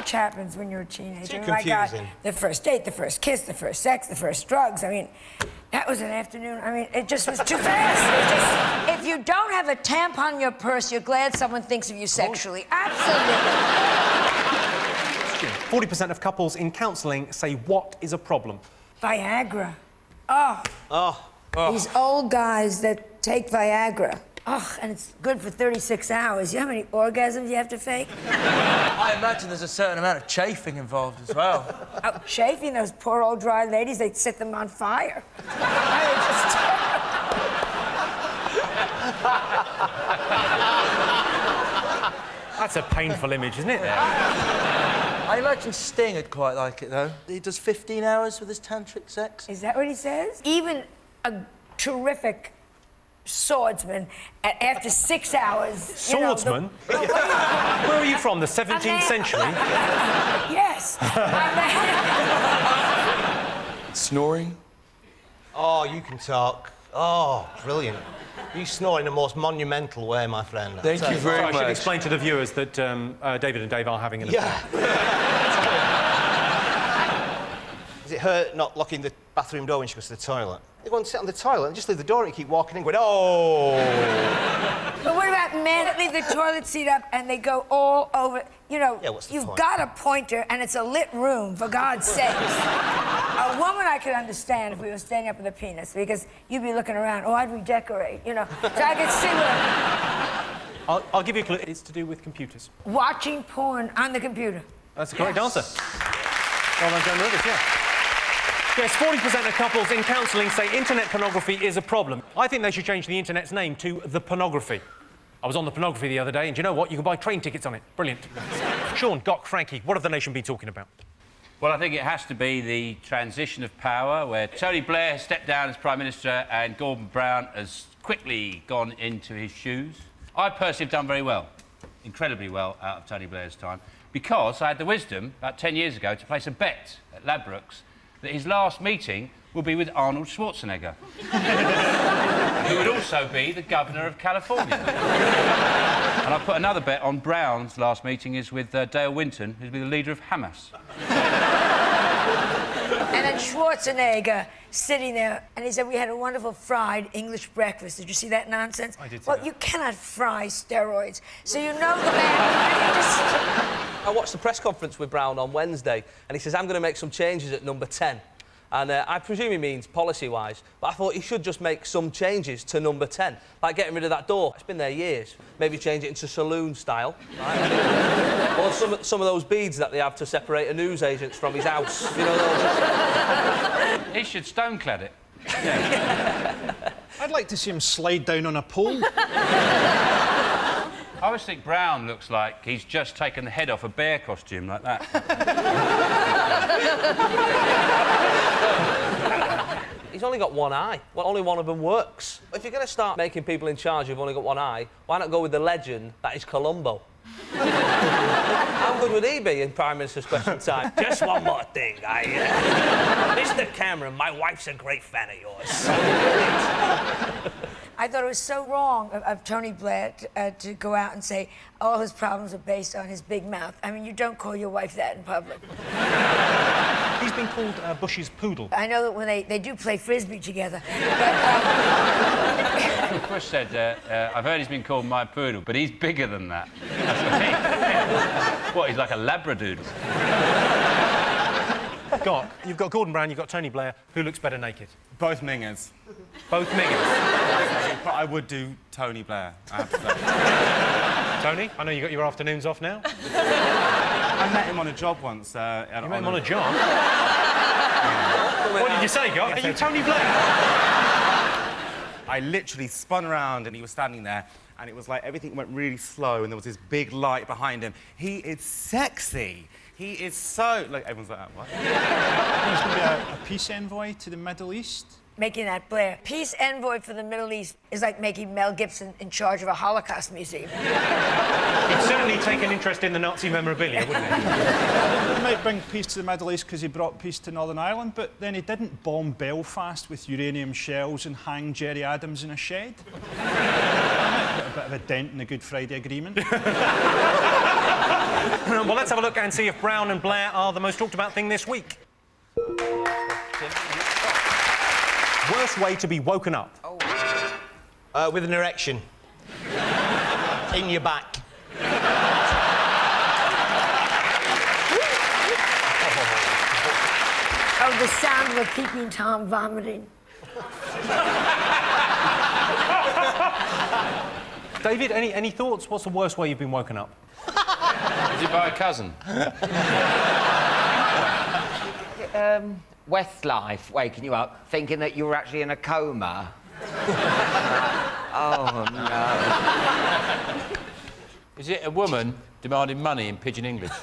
much happens when you're a teenager. Too confusing. The first date, the first kiss, the first sex, the first drugs. I mean, that was an afternoon. I mean, it just was too fast. If you don't have a tampon in your purse, you're glad someone thinks of you sexually. Absolutely. 40% of couples in counselling say what is a problem? Viagra. Oh. These old guys that take Viagra. Oh, and it's good for 36 hours. You know how many orgasms you have to fake? I imagine there's a certain amount of chafing involved as well. Oh, chafing, those poor old dry ladies, they'd set them on fire. That's a painful image, isn't it? I imagine Sting would quite like it, though. He does 15 hours with his tantric sex. Is that what he says? Even a terrific swordsman, after 6 hours... Swordsman? Where are you from, the 17th century? Yes. Snoring? Oh, you can talk. Oh, brilliant. You snore in the most monumental way, my friend. Thank you very much. I should explain to the viewers that David and Dave are having an affair. Does it hurt not locking the bathroom door when she goes to the toilet? You go and sit on the toilet and just leave the door and you keep walking in going, oh! But what about men that leave the toilet seat up and they go all over... You know, you've got a pointer and it's a lit room, for God's sakes. A woman I could understand if we were standing up with a penis, because you'd be looking around, oh, I'd redecorate, you know, so I could see what... I'll give you a clue. It's to do with computers. Watching porn on the computer. That's the correct answer. Well done, Joan Rivers, yeah. Yes, 40% of couples in counselling say internet pornography is a problem. I think they should change the internet's name to the pornography. I was on the pornography the other day, and do you know what? You can buy train tickets on it. Brilliant. Sean, Doc, Frankie, what have the nation been talking about? Well, I think it has to be the transition of power, where Tony Blair has stepped down as Prime Minister and Gordon Brown has quickly gone into his shoes. I personally have done very well, incredibly well, out of Tony Blair's time, because I had the wisdom, about 10 years ago, to place a bet at Ladbrokes that his last meeting will be with Arnold Schwarzenegger, who would also be the Governor of California. And I put another bet on Brown's last meeting is with Dale Winton, who'll be the leader of Hamas. And then Schwarzenegger sitting there, and he said, we had a wonderful fried English breakfast. Did you see that nonsense? I did see Well, that. you cannot fry steroids. So you know the man... I watched the press conference with Brown on Wednesday, and he says, I'm going to make some changes at number 10. And I presume he means policy-wise, but I thought he should just make some changes to number 10, like getting rid of that door. It's been there years. Maybe change it into saloon style, right? Or some of those beads that they have to separate a newsagents from his house. You know those? He should stoneclad it. I'd like to see him slide down on a pole. I always think Brown looks like he's just taken the head off a bear costume like that. He's only got one eye. Well, only one of them works. If you're going to start making people in charge who've only got one eye, why not go with the legend that is Columbo? How good would he be in Prime Minister's Question Time? Just one more thing. Mr. Cameron, my wife's a great fan of yours. I thought it was so wrong of Tony Blair to go out and say all his problems are based on his big mouth. I mean, you don't call your wife that in public. He's been called Bush's poodle. I know that when they do play Frisbee together. But, Bush said, I've heard he's been called my poodle, but he's bigger than that. What, he's like a labradoodle? You've got Gordon Brown, you've got Tony Blair. Who looks better naked? Both mingers. Both mingers. But I would do Tony Blair, I have to say. Tony, I know you got your afternoons off now. I met him on a job once. You met him on a job? What did you say, Gott? Are you Tony Blair? I literally spun around and he was standing there and it was like everything went really slow and there was this big light behind him. He is sexy. He is so... Like, everyone's like, what? He's going to be a peace envoy to the Middle East. making that Blair. Peace envoy for the Middle East is like making Mel Gibson in charge of a Holocaust museum. He'd certainly take an interest in the Nazi memorabilia, wouldn't he? He might bring peace to the Middle East because he brought peace to Northern Ireland, but then he didn't bomb Belfast with uranium shells and hang Jerry Adams in a shed. He might put a bit of a dent in the Good Friday Agreement. Well, let's have a look and see if Brown and Blair are the most talked about thing this week. Worst way to be woken up. With an erection. In your back. Oh, the sound of a peeping Tom vomiting. David, any thoughts? What's the worst way you've been woken up? Is it by a cousin? Westlife waking you up thinking that you were actually in a coma. Oh, no. Is it a woman demanding money in pidgin English?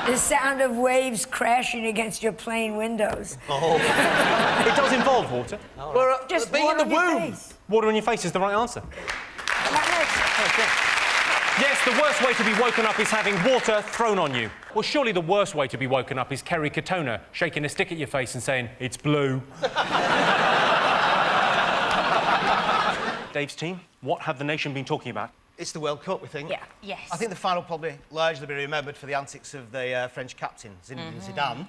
The sound of waves crashing against your plane windows. Oh. It does involve water. Well, just being in the womb. Water in your face is the right answer. Yes, the worst way to be woken up is having water thrown on you. Well, surely the worst way to be woken up is Kerry Katona shaking a stick at your face and saying, "It's blue." Dave's team, what have the nation been talking about? It's the World Cup, we think. Yeah. Yes. I think the final will probably largely be remembered for the antics of the French captain, Zinedine Zidane,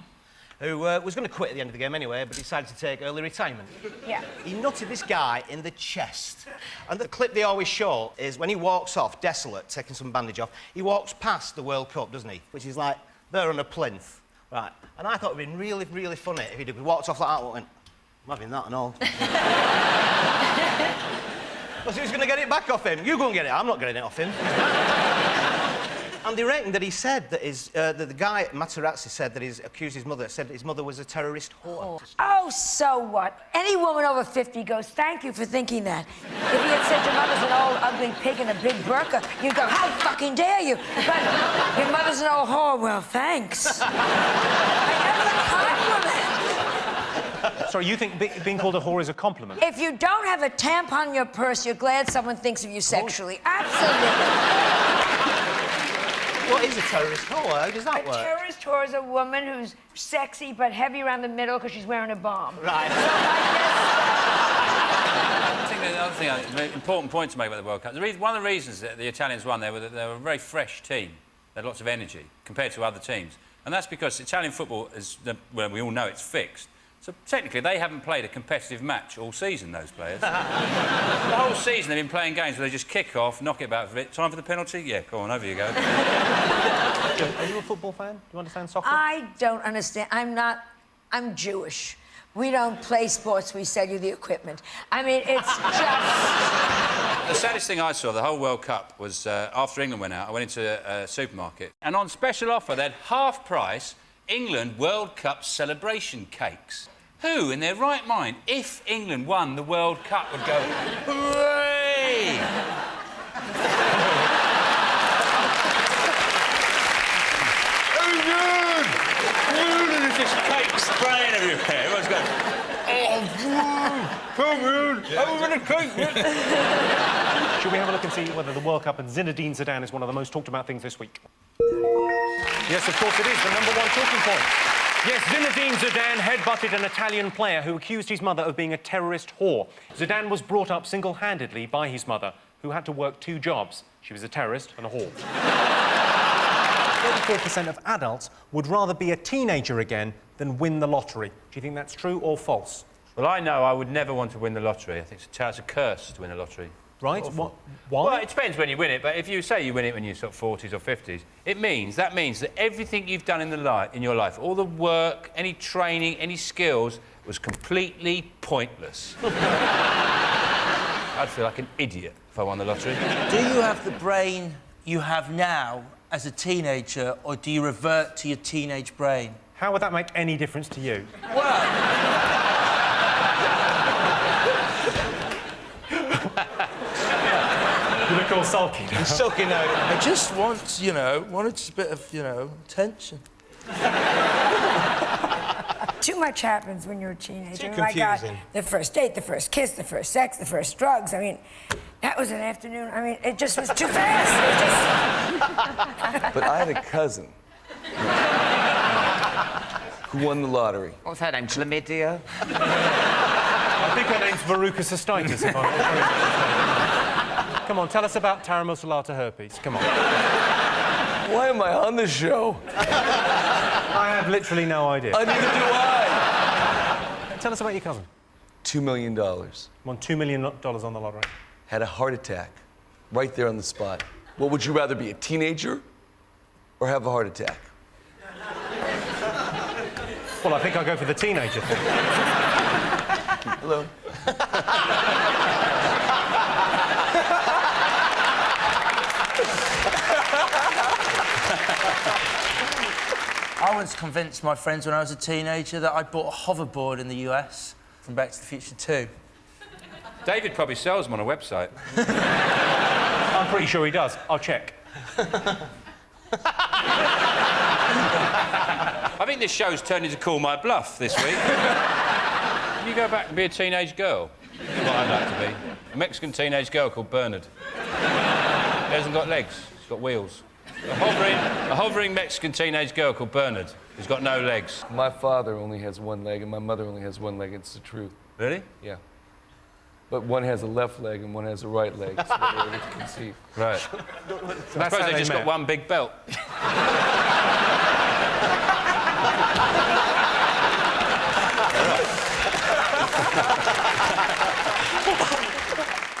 who was going to quit at the end of the game anyway, but decided to take early retirement. Yeah. He nutted this guy in the chest. And the clip they always show is when he walks off, desolate, taking some bandage off, he walks past the World Cup, doesn't he? Which is like, there on a plinth. Right. And I thought it would have been really, really funny if he'd walked off like that and went, "I'm having that and all." Because who's going to get it back off him? You go and get it. I'm not getting it off him. And they reckon that he said that the guy, Materazzi, said that he's accused his mother, said his mother was a terrorist whore. Oh, so what? Any woman over 50 goes, "Thank you for thinking that." If he had said your mother's an old ugly pig in a big burqa, you'd go, "How fucking dare you?" But your mother's an old whore, well, thanks. I never compliment. Sorry, you think being called a whore is a compliment? If you don't have a tampon in your purse, you're glad someone thinks of you sexually. Absolutely. What is a terrorist whore? How does that work? A terrorist whore is a woman who's sexy but heavy around the middle because she's wearing a bomb. Right. So I I think the other thing, an important point to make about the World Cup, one of the reasons that the Italians won there was that they were a very fresh team. They had lots of energy compared to other teams. And that's because Italian football is, well, we all know it's fixed. So technically, they haven't played a competitive match all season, those players. The whole season they've been playing games where they just kick off, knock it back for it. Time for the penalty? Yeah, go on, over you go. Are you a football fan? Do you understand soccer? I don't understand. I'm Jewish. We don't play sports, we sell you the equipment. I mean, it's just... The saddest thing I saw the whole World Cup was after England went out, I went into a supermarket and on special offer they had half price England World Cup celebration cakes. Who, in their right mind, if England won the World Cup, would go, "Hooray!" There's this cake spraying everywhere. Everyone's going, Should we have a look and see whether the World Cup and Zinedine Zidane is one of the most talked about things this week? Yes, of course it is, the #1 talking point. Yes, Zinedine Zidane headbutted an Italian player who accused his mother of being a terrorist whore. Zidane was brought up single-handedly by his mother, who had to work 2 jobs. She was a terrorist and a whore. 34% of adults would rather be a teenager again than win the lottery. Do you think that's true or false? Well, I know I would never want to win the lottery. I think it's a curse to win the lottery. Right? What? Why? Well, it depends when you win it, but if you say you win it when you're sort of 40s or 50s, that means that everything you've done in your life, all the work, any training, any skills, was completely pointless. I'd feel like an idiot if I won the lottery. Do you have the brain you have now as a teenager, or do you revert to your teenage brain? How would that make any difference to you? Well... You look all sulky now. He's sulky now. I just want, wanted a bit of, tension. Too much happens when you're a teenager. Too confusing. The first date, the first kiss, the first sex, the first drugs. I mean, that was an afternoon. I mean, it just was too fast. But I had a cousin who won the lottery. What's her name? Chlamydia? I think her name's Veruca Cystitis, if I'm not Come on, tell us about Tara Mussolata herpes. Come on. Why am I on the show? I have literally no idea. Neither do I. Tell us about your cousin. $2 million. Won $2 million on the lottery. Had a heart attack right there on the spot. What would you rather be, a teenager or have a heart attack? Well, I think I'll go for the teenager thing. Hello. I once convinced my friends when I was a teenager that I bought a hoverboard in the US from Back to the Future 2. David probably sells them on a website. I'm pretty sure he does. I'll check. I think this show's turned into Call My Bluff this week. Can you go back and be a teenage girl? That's what I'd like to be. A Mexican teenage girl called Bernard. He hasn't got legs, he's got wheels. A hovering Mexican teenage girl called Bernard who's got no legs. My father only has one leg and my mother only has one leg. It's the truth. Really? Yeah. But one has a left leg and one has a right leg, so they're able to conceive. Right. I suppose they just got one big belt.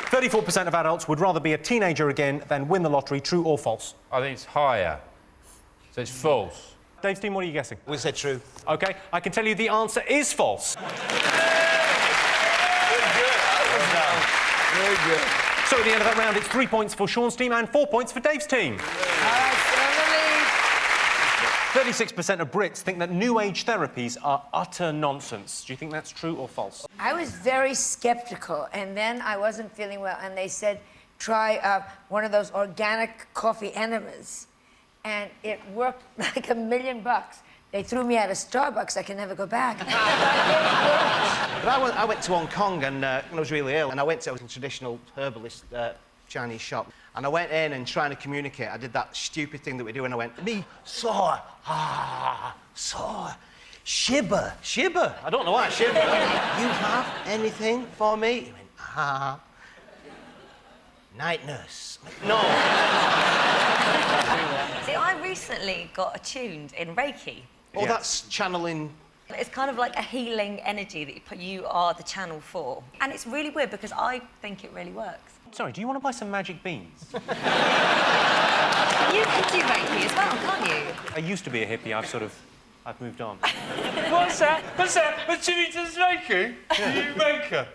34% of adults would rather be a teenager again than win the lottery. True or false? I think it's higher. So it's false. Dave's team, what are you guessing? We said true. OK, I can tell you the answer is false. Very good. So at the end of that round, it's 3 points for Sean's team and 4 points for Dave's team. 36% of Brits think that New Age therapies are utter nonsense. Do you think that's true or false? I was very skeptical, and then I wasn't feeling well, and they said, try one of those organic coffee enemas. And it worked like $1 million. They threw me out of Starbucks. I can never go back. But I went to Hong Kong and I was really ill, and I went to a traditional herbalist Chinese shop, and I went in and trying to communicate. I did that stupid thing that we do, and I went, me, sore, sore, shiver. I don't know why, shiver. You have anything for me? He went, night nurse. No. See, I recently got attuned in Reiki. Oh, that's channeling. It's kind of like a healing energy that you are the channel for. And it's really weird because I think it really works. Sorry, do you want to buy some magic beans? You can do Reiki as well, can't you? I used to be a hippie. I've moved on. What's that? But Jimmy does Reiki? You make her.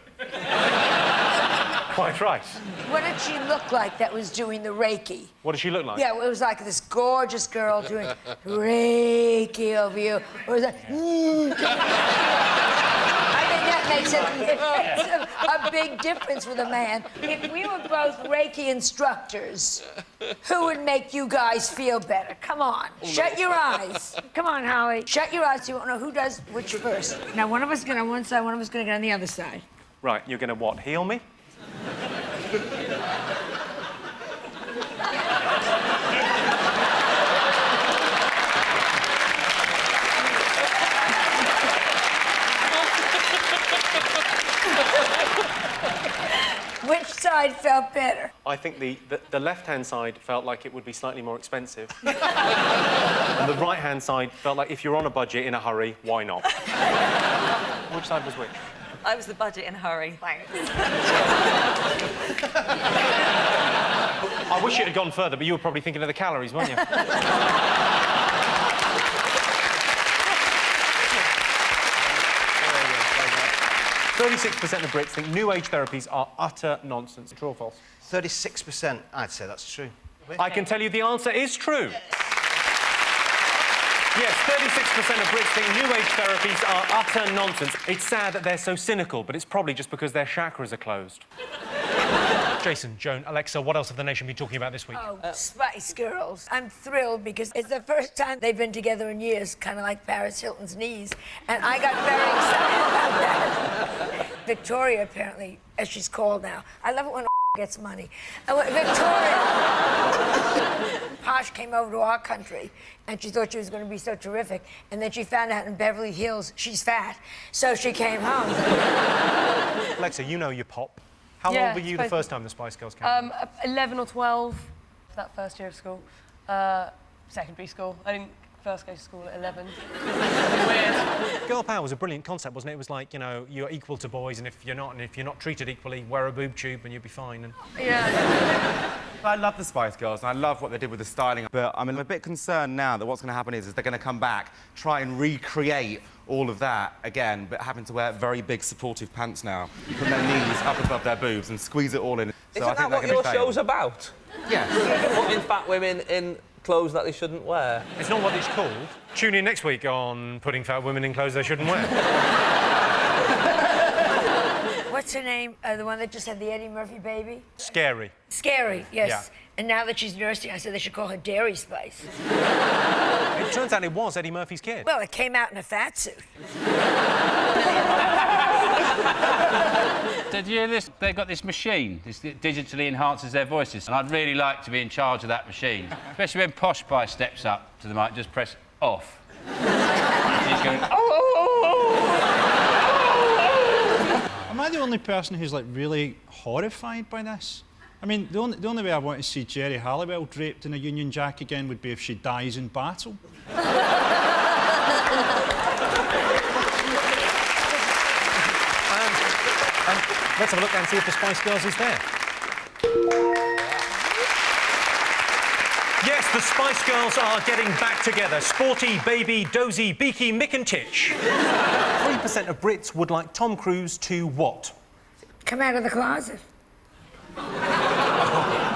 Quite right. What did she look like that was doing the Reiki? What does she look like? Yeah, it was like this gorgeous girl doing Reiki over you. Or was that... I think that makes a big difference with a man. If we were both Reiki instructors, who would make you guys feel better? Come on, shut your eyes. Come on, Holly, shut your eyes so you won't know who does which first. Now, one of us get on one side, one of us going to get on the other side. Right, you're going to what, heal me? Which side felt better? I think the left-hand side felt like it would be slightly more expensive. And the right-hand side felt like if you're on a budget in a hurry, why not? Which side was which? I was the budget in a hurry. Thanks. I wish it had gone further, but you were probably thinking of the calories, weren't you? 36% of Brits think New Age therapies are utter nonsense. True or false? 36%. I'd say that's true. I can tell you the answer is true. Yes, 36% of Brits think New Age therapies are utter nonsense. It's sad that they're so cynical, but it's probably just because their chakras are closed. Jason, Joan, Alexa, what else have the nation been talking about this week? Oh, Spice Girls. I'm thrilled because it's the first time they've been together in years, kind of like Paris Hilton's knees, and I got very excited about that. Victoria, apparently, as she's called now. I love it when gets money. Victoria, Posh came over to our country, and she thought she was going to be so terrific, and then she found out in Beverly Hills she's fat, so she came home. Alexa, you know your pop. How old were you the first time the Spice Girls came? 11 or 12, that first year of school. Secondary school. I didn't first go to school at 11. Weird. Girl power was a brilliant concept, wasn't it? It was like, you know, you're equal to boys, and if you're not treated equally, wear a boob tube and you'll be fine. And... Yeah. I love the Spice Girls, and I love what they did with the styling, but I'm a bit concerned now that what's going to happen is they're going to come back, try and recreate all of that again, but having to wear very big supportive pants now, put their knees up above their boobs and squeeze it all in. Isn't that what your show's about? Yeah. Putting fat women in clothes that they shouldn't wear. It's not what it's called. Tune in next week on putting fat women in clothes they shouldn't wear. What's her name? The one that just had the Eddie Murphy baby? Scary. Scary, yes. Yeah. And now that she's nursing, I said they should call her Dairy Spice. It turns out it was Eddie Murphy's kid. Well, it came out in a fat suit. Did you hear this? They've got this machine. This digitally enhances their voices. And I'd really like to be in charge of that machine. Especially when Posh Pie steps up to the mic, just press off. She's going, Am I the only person who's, like, really horrified by this? I mean, the only way I want to see Jerry Halliwell draped in a Union Jack again would be if she dies in battle. Let's have a look and see if the Spice Girls is there. Yes, the Spice Girls are getting back together. Sporty, Baby, Dozy, Beaky, Mick and Titch. 3% of Brits would like Tom Cruise to what? Come out of the closet.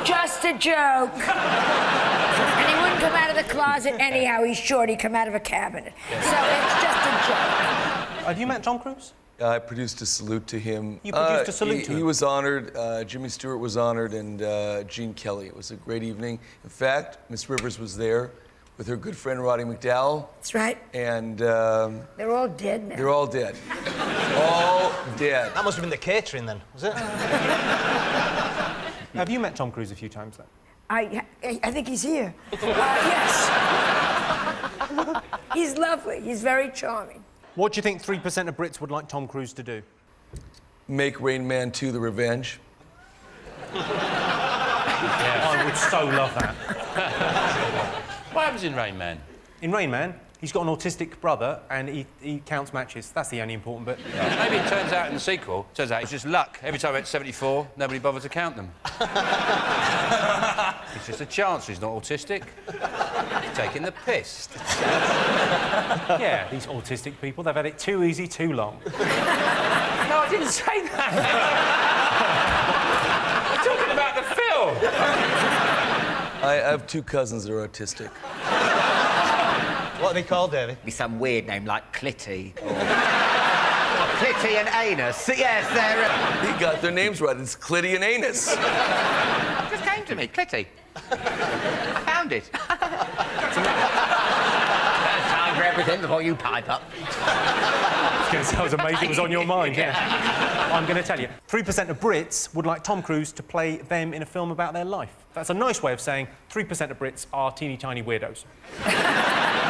Just a joke. And he wouldn't come out of the closet anyhow. He's short. He'd come out of a cabinet. So it's just a joke. Have you met Tom Cruise? I produced a salute to him. You produced a salute to him? He was honoured, Jimmy Stewart was honoured, and Gene Kelly. It was a great evening. In fact, Miss Rivers was there with her good friend Roddy McDowell. That's right. And... they're all dead now. They're all dead. All dead. That must have been the catering then, was it? Have you met Tom Cruise a few times then? I think he's here. Yes. He's lovely. He's very charming. What do you think 3% of Brits would like Tom Cruise to do? Make Rain Man 2 The Revenge. I would so love that. what happens in Rain Man? In Rain Man, he's got an autistic brother and he counts matches. That's the only important bit. Maybe it turns out in the sequel, it's just luck. Every time it's 74, nobody bothered to count them. It's just a chance he's not autistic. He's taking the piss. Yeah, these autistic people, they've had it too easy, too long. No, I didn't say that. I'm talking about the film. I have two cousins that are autistic. What are they called, David? Be some weird name like Clitty. Or... Clitty and Anus. Yes, they're... He got their names right. It's Clitty and Anus. It just came to me, Clitty. I found it. That's time for everything before you pipe up. That was amazing. It was on your mind, yeah. I'm going to tell you. 3% of Brits would like Tom Cruise to play them in a film about their life. That's a nice way of saying 3% of Brits are teeny tiny weirdos.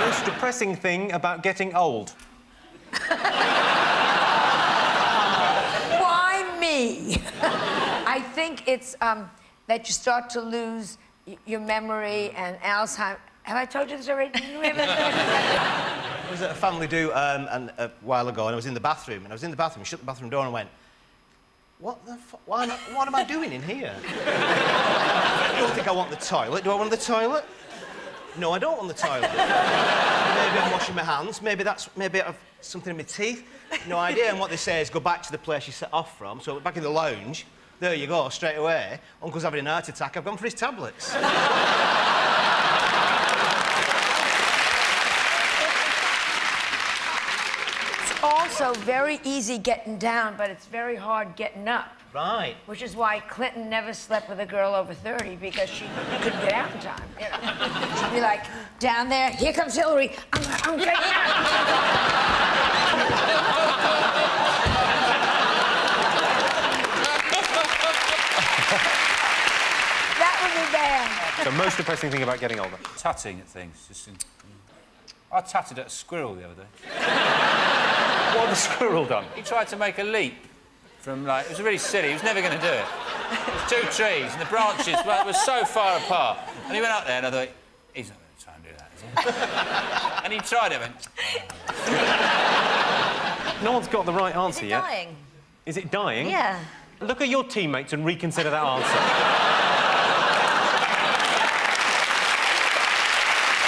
Most depressing thing about getting old. Why me? I think it's that you start to lose your memory and Alzheimer's. Have I told you this already? I was at a family do a while ago, and I was in the bathroom, shut the bathroom door and went, what the fuck? What am I doing in here? I don't think I want the toilet. Do I want the toilet? No, I don't want the toilet. Maybe I'm washing my hands. Maybe I've something in my teeth. No idea. And what they say is go back to the place you set off from. So back in the lounge. There you go, straight away. Uncle's having an heart attack. I've gone for his tablets. It's also very easy getting down, but it's very hard getting up. Right. Which is why Clinton never slept with a girl over 30, because she couldn't get out in time, you know. She'd be like, down there, here comes Hillary, I'm getting out. That would be bad. The most depressing thing about getting older? Tutting at things. I tutted at a squirrel the other day. What had the squirrel done? He tried to make a leap from, like, it was really silly. He was never going to do it. There was 2 trees, and the branches were so far apart. And he went up there, and I thought, he's not going to try and do that, is he? And he tried it, and went... No one's got the right answer yet. Dying? Is it dying? Yeah. Look at your teammates and reconsider that answer.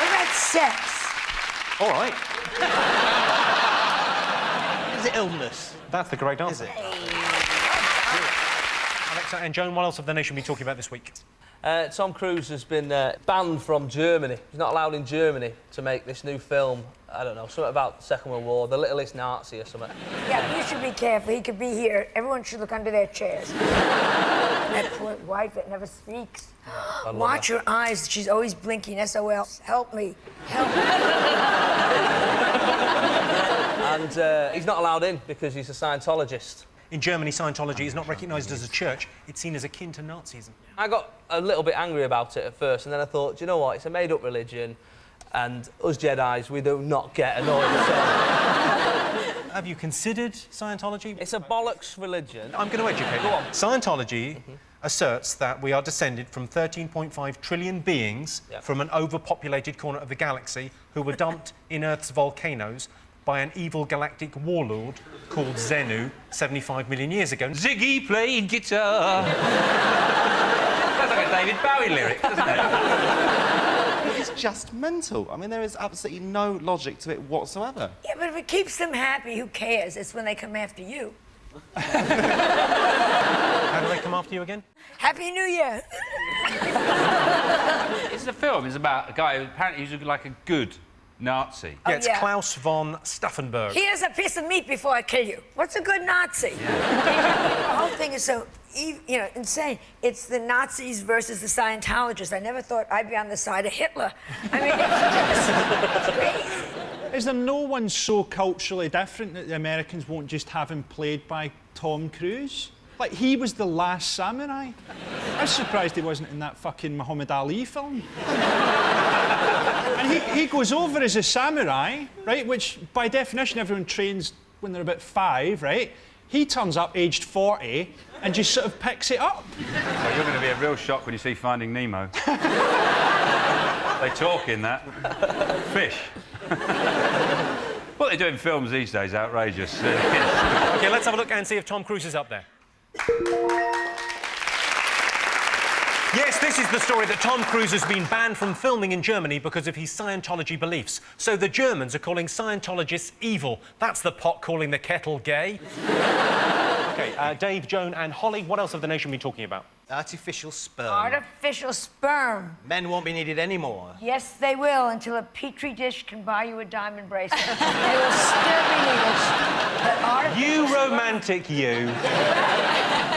What about sex? All right. Is it illness? That's the correct answer. Is it? Alexa and Joan, what else have the nation been talking about this week? Tom Cruise has been banned from Germany. He's not allowed in Germany to make this new film. I don't know, something about the Second World War, the littlest Nazi or something. Yeah, you should be careful. He could be here. Everyone should look under their chairs. That poor wife that never speaks. Watch her eyes. She's always blinking. SOL. Help me. Help me. And he's not allowed in because he's a Scientologist. In Germany, Scientology is not recognised as a church. It's seen as akin to Nazism. I got a little bit angry about it at first, and then I thought, do you know what? It's a made-up religion, and us Jedis, we do not get annoyed at all. Have you considered Scientology? It's a bollocks religion. I'm going to educate you. Go on. Scientology asserts that we are descended from 13.5 trillion beings from an overpopulated corner of the galaxy who were dumped in Earth's volcanoes by an evil galactic warlord called Xenu 75 million years ago. Ziggy played guitar. Sounds like a David Bowie lyric, doesn't it? It's just mental. I mean, there is absolutely no logic to it whatsoever. Yeah, but if it keeps them happy, who cares? It's when they come after you. How do they come after you again? Happy New Year. It's a film. It's about a guy who apparently is like a good Nazi. Yeah, it's Klaus von Stauffenberg. Here's a piece of meat before I kill you. What's a good Nazi? The whole thing is so, insane. It's the Nazis versus the Scientologists. I never thought I'd be on the side of Hitler. I mean, it's crazy. Is there no one so culturally different that the Americans won't just have him played by Tom Cruise? Like, he was the last samurai. I was surprised he wasn't in that fucking Muhammad Ali film. And he goes over as a samurai, right, which, by definition, everyone trains when they're about 5, right? He turns up aged 40 and just sort of picks it up. Well, you're going to be a real shock when you see Finding Nemo. They talk in that. Fish. What they do in films these days, outrageous. OK, let's have a look and see if Tom Cruise is up there. Yes, this is the story that Tom Cruise has been banned from filming in Germany because of his Scientology beliefs. So the Germans are calling Scientologists evil. That's the pot calling the kettle gay. OK, Dave, Joan and Holly, what else have the nation been talking about? Artificial sperm. Artificial sperm. Men won't be needed anymore. Yes, they will, until a petri dish can buy you a diamond bracelet. They will still be needed. But you romantic, you.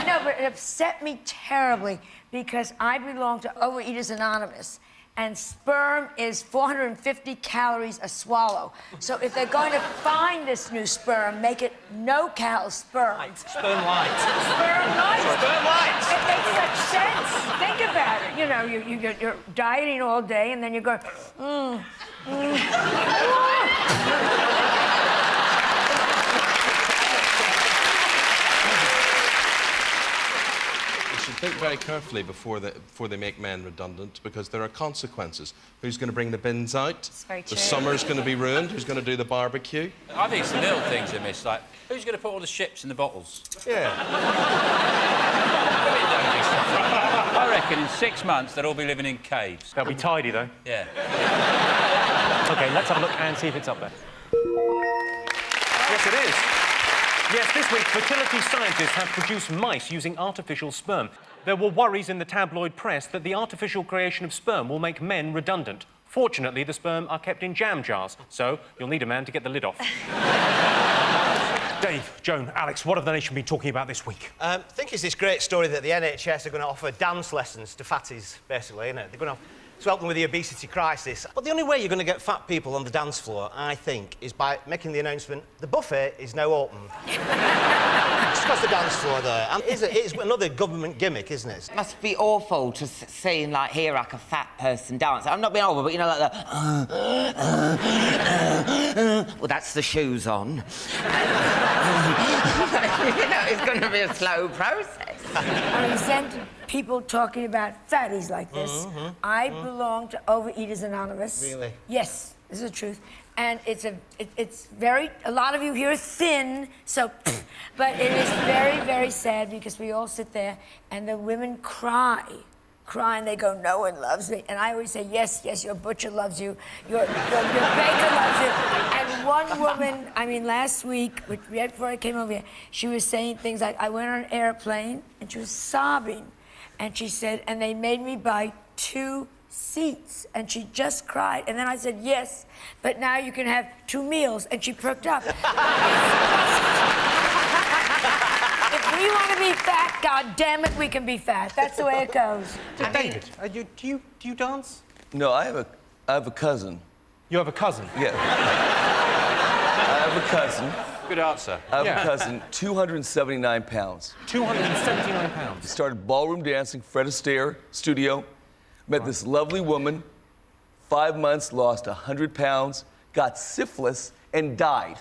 No, but it upset me terribly because I belong to Overeaters Anonymous, and sperm is 450 calories a swallow. So if they're going to find this new sperm, make it no-cal sperm. Sperm light. Sperm light. Sperm light. It makes such sense. Think about it. You know, you're dieting all day, and then you go, Think very carefully before they make men redundant, because there are consequences. Who's going to bring the bins out? It's very true. The summer's going to be ruined. Who's going to do the barbecue? I think it's the little things they miss, like, who's going to put all the ships in the bottles? Yeah. I reckon in 6 months they'll all be living in caves. They'll be tidy, though. Yeah. OK, let's have a look and see if it's up there. Yes, it is. Yes, this week, fertility scientists have produced mice using artificial sperm. There were worries in the tabloid press that the artificial creation of sperm will make men redundant. Fortunately, the sperm are kept in jam jars, so you'll need a man to get the lid off. Dave, Joan, Alex, what have the nation been talking about this week? I think it's this great story that the NHS are going to offer dance lessons to fatties, basically, isn't it? They're going to to help them with the obesity crisis. But the only way you're going to get fat people on the dance floor, I think, is by making the announcement, the buffet is now open. Just across the dance floor there. And it's another government gimmick, isn't it? It must be awful to seeing, like, hear, like, a fat person dance. I'm not being awful, but, you know, like the... well, that's the shoes on. You know, it's going to be a slow process. I resent people talking about fatties like this. I belong to Overeaters Anonymous. Really? Yes, this is the truth. And it's very... A lot of you here are thin, so... But it is very, very sad because we all sit there and the women cry, and they go, no one loves me. And I always say, yes, yes, your butcher loves you, your baker loves you. And one woman, I mean, last week, right before I came over here, she was saying things like, I went on an airplane, and she was sobbing. And she said, and they made me buy 2 seats. And she just cried. And then I said, yes, but now you can have 2 meals. And she perked up. If we want to be fat, God damn it, we can be fat. That's the way it goes. David, do you dance? No, I have a cousin. You have a cousin? Yeah. I have a cousin. Good answer. I have a cousin, 279 pounds. 279 pounds. He started ballroom dancing, Fred Astaire studio. Met this lovely woman. 5 months, lost 100 pounds, got syphilis, and died.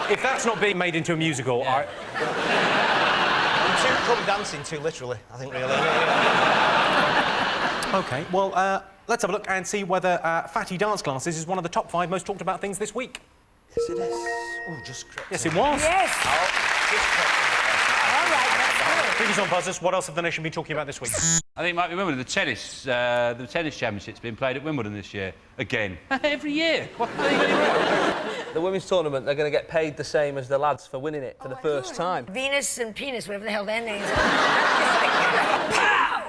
If that's not being made into a musical, Too come dancing too literally, I think, really. OK, well, let's have a look and see whether fatty dance classes is one of the top 5 most talked about things this week. Yes, it is. Oh, just correct. Yes, it was. Yes. All right, that's good. Previous on buzzers, what else have the nation been talking about this week? I think it might be Wimbledon. The tennis championship's been played at Wimbledon this year. Again. Every year. What are you getting wrong? The women's tournament, they're going to get paid the same as the lads for winning it for the first time. Venus and penis, whatever the hell their names are. Pow!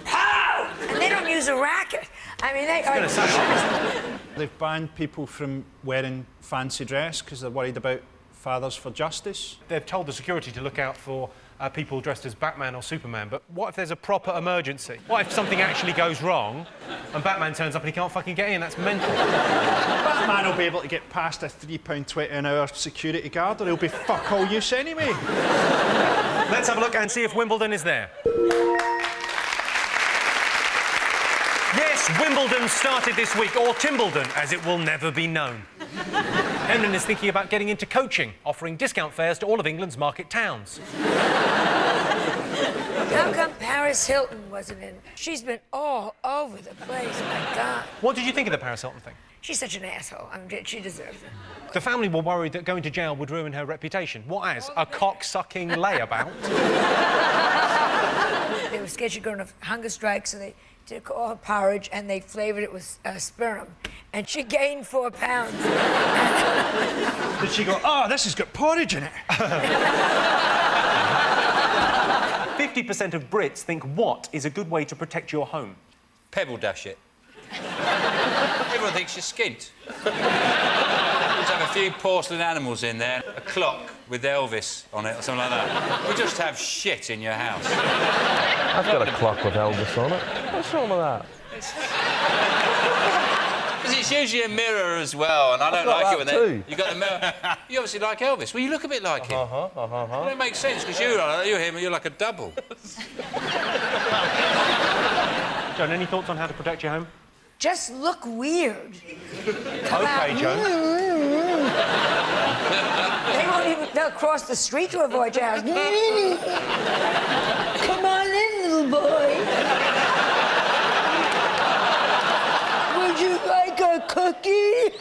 Pow! And they don't use a racket. I mean, they are... They've banned people from wearing fancy dress because they're worried about Fathers for Justice. They've told the security to look out for people dressed as Batman or Superman, but what if there's a proper emergency? What if something actually goes wrong and Batman turns up and he can't fucking get in? That's mental. Batman will be able to get past a £3.20 an hour security guard or he'll be fuck all use anyway. Let's have a look and see if Wimbledon is there. Yes, Wimbledon started this week, or Timbledon, as it will never be known. Emlyn is thinking about getting into coaching, offering discount fares to all of England's market towns. How come Paris Hilton wasn't in? She's been all over the place, my God. What did you think of the Paris Hilton thing? She's such an asshole. I mean, she deserves it. The family were worried that going to jail would ruin her reputation. What as? A cock-sucking layabout? They were scared she'd go on a hunger strike, so they took all her porridge and they flavoured it with sperm. And she gained 4 pounds. Did she go, oh, this has got porridge in it? 50% of Brits think what is a good way to protect your home? Pebble dash it. Everyone thinks you're skint. Just have a few porcelain animals in there, a clock with Elvis on it or something like that. You just have shit in your house. I've got a clock with Elvis on it. What's wrong with that? Because it's usually a mirror as well, and I don't like it when you got the mirror. You obviously like Elvis. Well, you look a bit like him. Well, it makes sense because you're him and you're like a double. Joan, any thoughts on how to protect your home? Just look weird. OK, Joan. They'll cross the street to avoid your house. Come on in, little boy. Would you like a cookie?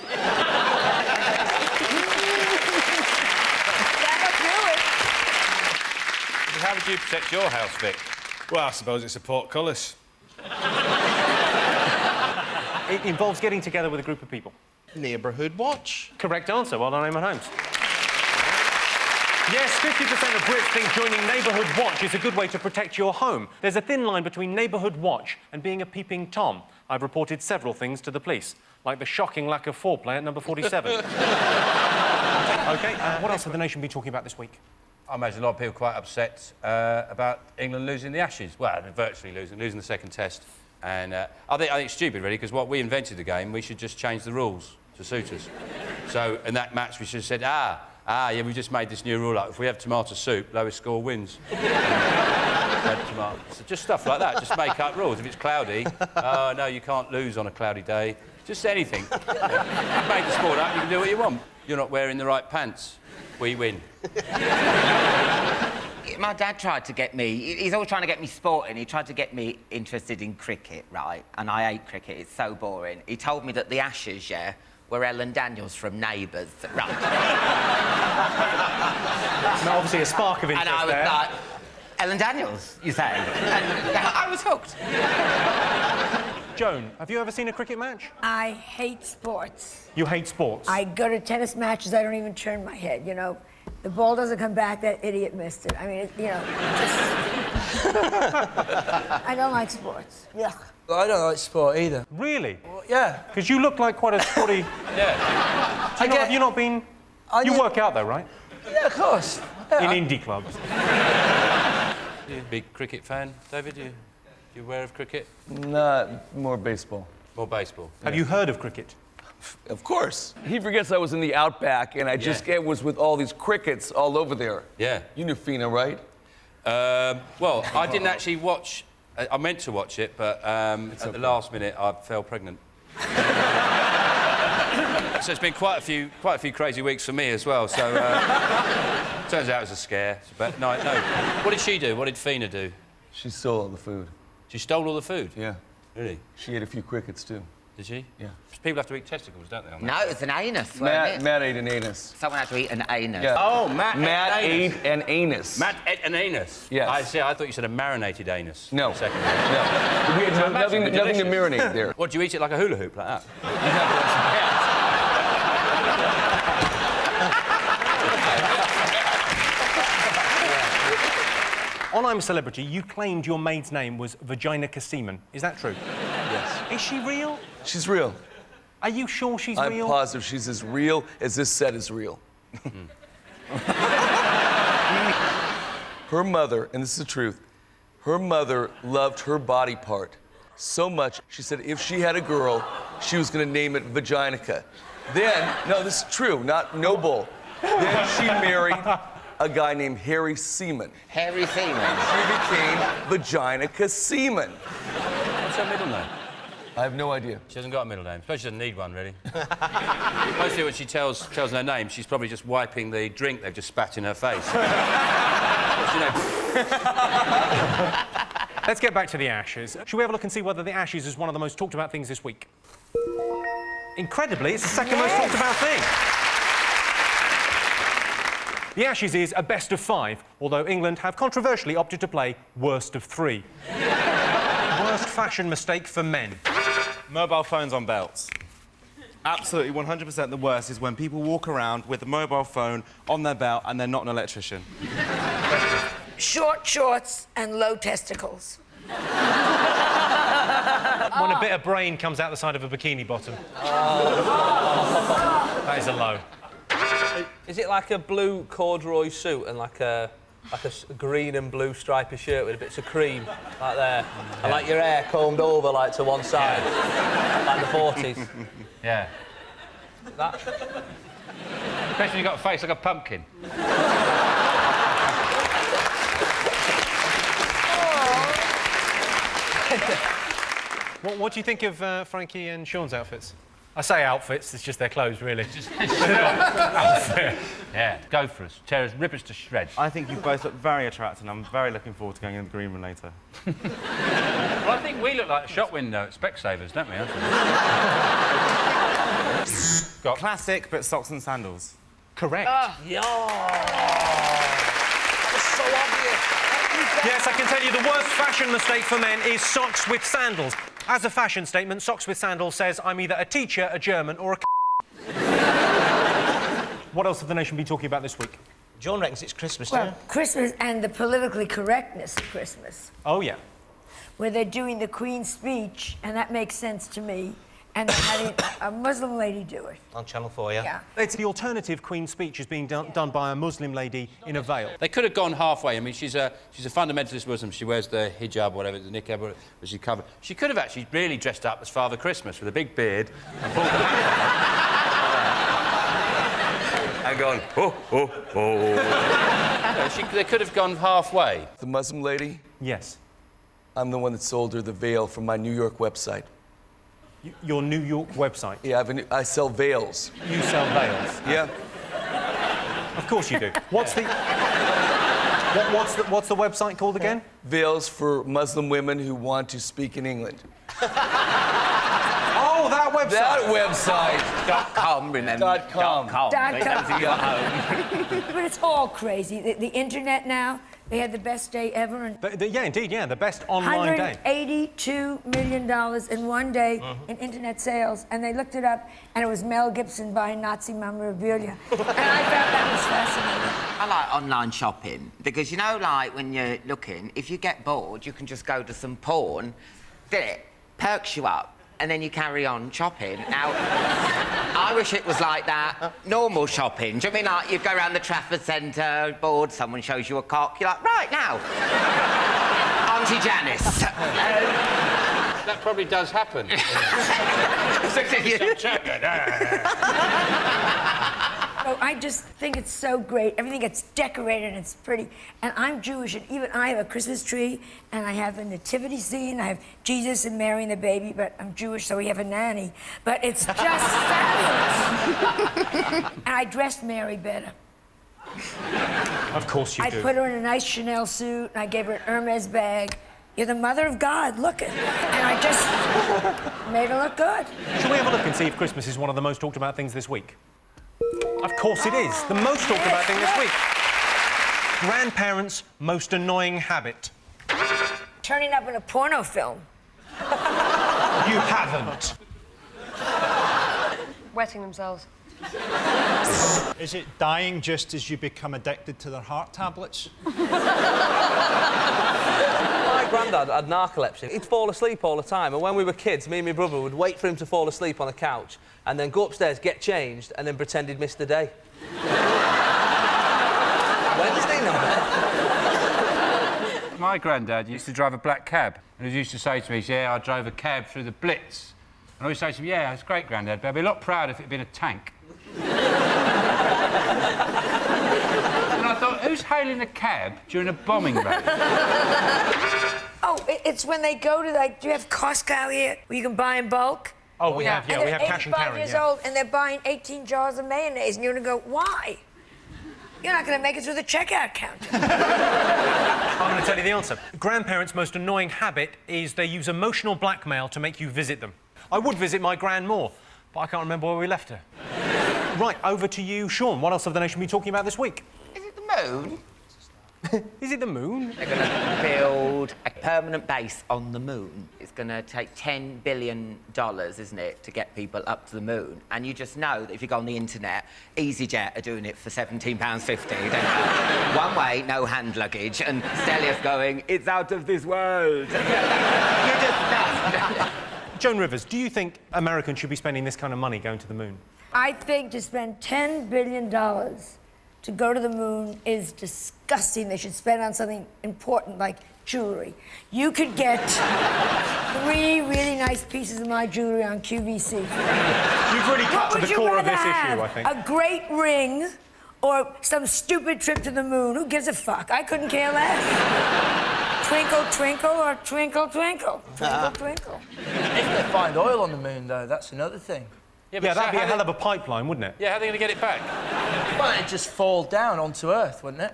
That'll do it. How would you protect your house, Vic? Well, I suppose it's a portcullis. It involves getting together with a group of people. Neighbourhood watch. Correct answer. Well done, Eamon Holmes. Yes, 50% of Brits think joining Neighbourhood Watch is a good way to protect your home. There's a thin line between Neighbourhood Watch and being a peeping Tom. I've reported several things to the police, like the shocking lack of foreplay at number 47. OK, what else have the nation been talking about this week? I imagine a lot of people are quite upset about England losing the Ashes. Well, they're virtually losing the second test. And I think it's stupid, really, because what we invented the game, we should just change the rules to suit us. So in that match, we should have said, yeah, we just made this new rule. Like, if we have tomato soup, lowest score wins. So just stuff like that. Just make up rules. If it's cloudy, no, you can't lose on a cloudy day. Just anything. You've made the sport up, you can do what you want. You're not wearing the right pants. We win. My dad tried to get me... He's always trying to get me sporting. He tried to get me interested in cricket, right? And I hate cricket. It's so boring. He told me that the Ashes, yeah, were Ellen Daniels from Neighbours, right? Now, obviously, a spark of interest and I was there. like, Ellen Daniels, you say? And I was hooked. Joan, have you ever seen a cricket match? I hate sports. You hate sports? I go to tennis matches, I don't even turn my head, you know. The ball doesn't come back, that idiot missed it. I mean, you know, just... I don't like sports. Yeah. I don't like sport either. Really? Well, yeah. Because you look like quite a sporty... Yeah. Have you not been... You work out, though, right? Yeah, of course. Yeah, In indie clubs. You a big cricket fan, David? You aware of cricket? Not more baseball. More baseball. Have you heard of cricket? Of course. He forgets I was in the Outback and I just was with all these crickets all over there. Yeah. You knew Fina, right? Well, I didn't actually watch... I meant to watch it, but at the last minute, I fell pregnant. So it's been quite a few crazy weeks for me as well, so... turns out it was a scare. But no. What did she do? What did Fina do? She stole all the food. She stole all the food? Yeah. Really? She ate a few crickets, too. Did she? Yeah. People have to eat testicles, don't they? No, it was an anus, wasn't it? Matt ate an anus. Someone had to eat an anus. Yeah. Oh, Matt ate an anus. Matt ate an anus? Yes. I thought you said a marinated anus. No. For a second. No. We had nothing to marinate there. What, do you eat it like a hula hoop, like that? On I'm a Celebrity, you claimed your maid's name was Vaginica Seaman. Is that true? Yes. Is she real? She's real. Are you sure she's I'm real? positive she's as real as this set is real. Her mother, and this is the truth, her mother loved her body part so much, she said if she had a girl, she was going to name it Vaginica. Then, no, this is true, not noble. Then she married a guy named Harry Seaman. Harry Seaman? She became Vaginica Seaman. What's her middle name? I have no idea. She hasn't got a middle name. Suppose she doesn't need one, really. Mostly when she tells her name, she's probably just wiping the drink they've just spat in her face. What's your name? Let's get back to the Ashes. Should we have a look and see whether the Ashes is one of the most talked about things this week? Incredibly, it's the second most talked about thing. The Ashes is a best of 5, although England have controversially opted to play worst of 3. Worst fashion mistake for men. Mobile phones on belts. Absolutely 100% the worst is when people walk around with a mobile phone on their belt and they're not an electrician. Short shorts and low testicles. When a bit of brain comes out the side of a bikini bottom. That is a low. Is it like a blue corduroy suit and like a green and blue stripy shirt with bits of cream, like there, and like your hair combed over like to one side, like the 40s? Yeah. That. Especially when you've got a face like a pumpkin. What do you think of Frankie and Sean's outfits? I say outfits, it's just their clothes, really. Outfit. Yeah, go for us. Rip us to shreds. I think you both look very attractive and I'm very looking forward to going in the green room later. Well, I think we look like a shop window at Specsavers, don't we? Got classic, but socks and sandals. Correct. Yeah. That's so obvious. Yes, I can tell you the worst fashion mistake for men is socks with sandals. As a fashion statement, socks with sandals says I'm either a teacher, a German, or a What else have the nation been talking about this week? John reckons it's Christmas, Well, Christmas and the politically correctness of Christmas. Oh, yeah. Where they're doing the Queen's speech, and that makes sense to me. and they had a Muslim lady do it. On Channel 4, yeah? Yeah. It's the alternative Queen's Speech is being done by a Muslim lady in a veil. They could have gone halfway. I mean, she's a fundamentalist Muslim. She wears the hijab, whatever, the niqab, whatever she covered. She could have actually really dressed up as Father Christmas with a big beard and pulled the hat on. And gone, ho, ho, ho. They could have gone halfway. The Muslim lady? Yes. I'm the one that sold her the veil from my New York website. Your New York website? Yeah, I sell veils. You sell veils? Yeah. Of course you do. What's the website called again? Veils for Muslim women who want to speak in England. Oh, that website. That website. .com, remember? .com. .com. But it's all crazy. The internet now, they had the best day ever. And Yeah, indeed, yeah, the best online day. $182 million in one day in internet sales. And they looked it up, and it was Mel Gibson buying Nazi memorabilia. And I found that was fascinating. I like online shopping because, you know, like, when you're looking, if you get bored, you can just go to some porn, it perks you up, and then you carry on shopping. Now, I wish it was like that, normal shopping. Do you know what I mean? Like, you go around the Trafford Centre, bored, someone shows you a cock, you're like, right, now. Auntie Janice. That probably does happen. Oh, I just think it's so great. Everything gets decorated and it's pretty. And I'm Jewish, and even I have a Christmas tree, and I have a nativity scene. I have Jesus and Mary and the baby, but I'm Jewish, so we have a nanny. But it's just fabulous. And I dressed Mary better. Of course you do. I put her in a nice Chanel suit, and I gave her an Hermes bag. You're the mother of God, look it. And I just made her look good. Shall we have a look and see if Christmas is one of the most talked about things this week? Of course it is. The most talked about thing this week. Grandparents' most annoying habit. Turning up in a porno film. You haven't. Wetting themselves. Is it dying just as you become addicted to their heart tablets? My granddad had narcolepsy. He'd fall asleep all the time, and when we were kids, me and my brother would wait for him to fall asleep on the couch and then go upstairs, get changed, and then pretend he'd missed the day. Wednesday night. My granddad used to drive a black cab, and he used to say to me, yeah, I drove a cab through the Blitz. And I always say to him, yeah, it's great, Grandad, but I'd be a lot prouder if it had been a tank. And I thought, who's hailing a cab during a bombing raid? Oh, it's when they go to, like, do you have Costco here where you can buy in bulk? Oh, we have, yeah, we have cash and carry. They're 85 years old, and they're buying 18 jars of mayonnaise, and you're going to go, why? You're not going to make it through the checkout counter. I'm going to tell you the answer. Grandparents' most annoying habit is they use emotional blackmail to make you visit them. I would visit my gran more, but I can't remember where we left her. Right, over to you, Sean. What else have the nation been talking about this week? Is it the moon? Is it the moon? They're going to build a permanent base on the moon. It's going to take $10 billion, isn't it, to get people up to the moon. And you just know that if you go on the internet, EasyJet are doing it for £17.50. One way, no hand luggage, and Stelia's going, it's out of this world. You just know. Joan Rivers, do you think Americans should be spending this kind of money going to the moon? I think to spend $10 billion to go to the moon is disgusting. They should spend on something important like jewelry. You could get 3 really nice pieces of my jewelry on QVC. You've really cut to the core of this issue, I think. A great ring or some stupid trip to the moon? Who gives a fuck? I couldn't care less. Twinkle, twinkle, or twinkle, twinkle. Twinkle, twinkle. If they find oil on the moon, though, that's another thing. Yeah, that'd be a hell of a pipeline, wouldn't it? Yeah, how are they going to get it back? Well, it'd just fall down onto Earth, wouldn't it?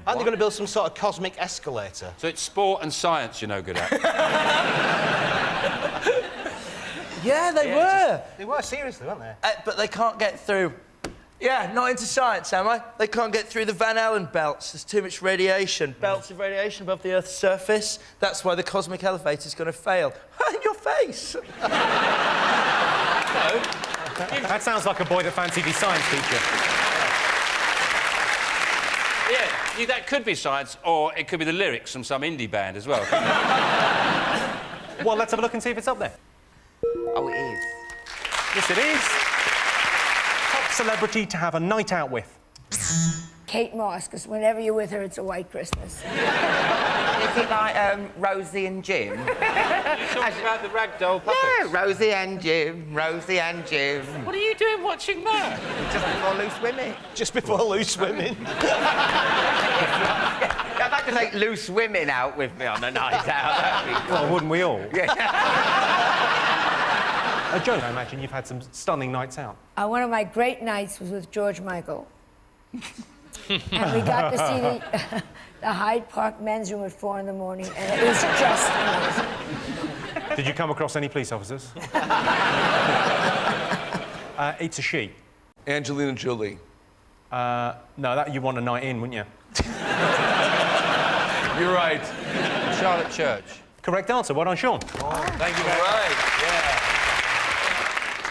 Aren't they going to build some sort of cosmic escalator? So it's sport and science you're no good at. Yeah, they were. They were, seriously, weren't they? But they can't get through. Yeah, not into science, am I? They can't get through the Van Allen belts. There's too much radiation. Belts of radiation above the Earth's surface. That's why the cosmic elevator's going to fail. In your face! That sounds like a boy that fancied his science teacher. Yeah, that could be science, or it could be the lyrics from some indie band as well. Well, let's have a look and see if it's up there. Oh, it is. Yes, it is. Top celebrity to have a night out with. Kate Moss, because whenever you're with her, it's a white Christmas. Is it like Rosie and Jim? Talking about the ragdoll puppets? Yeah, Rosie and Jim, Rosie and Jim. What are you doing watching that? Just before loose women. Just before loose women. I'd like to take loose women out with me on a night out. Well, wouldn't we all? Yeah. Joan, I imagine you've had some stunning nights out. One of my great nights was with George Michael. And we got to see the Hyde Park men's room at 4 in the morning, and it was just amazing. Did you come across any police officers? It's a she. Angelina Jolie. No, that you want a night in, wouldn't you? You're right. Charlotte Church. Correct answer. Well done, Sean. Thank you very much. Right.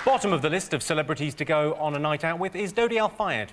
Bottom of the list of celebrities to go on a night out with is Dodi Al-Fayed.